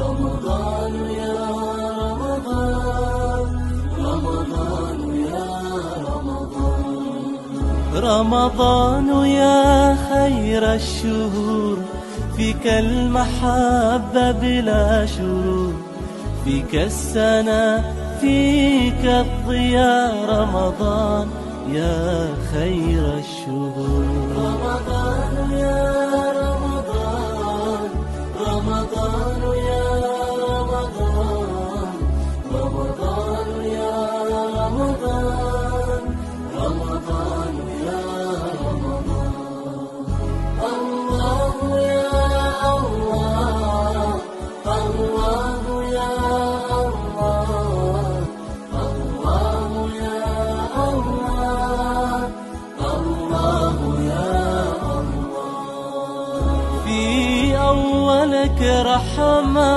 رمضان يا رمضان، رمضان يا رمضان، رمضان يا خير الشهور، فيك المحبة بلا شرور، فيك السنة فيك الضياء، رمضان يا خير الشهور. رمضان يا رمضان، رمضان يا رمضان، رمضان يا رمضان، رمضان يا رمضان، الله يا الله، الله يا الله، الله يا الله، الله يا الله. في أولك رحمة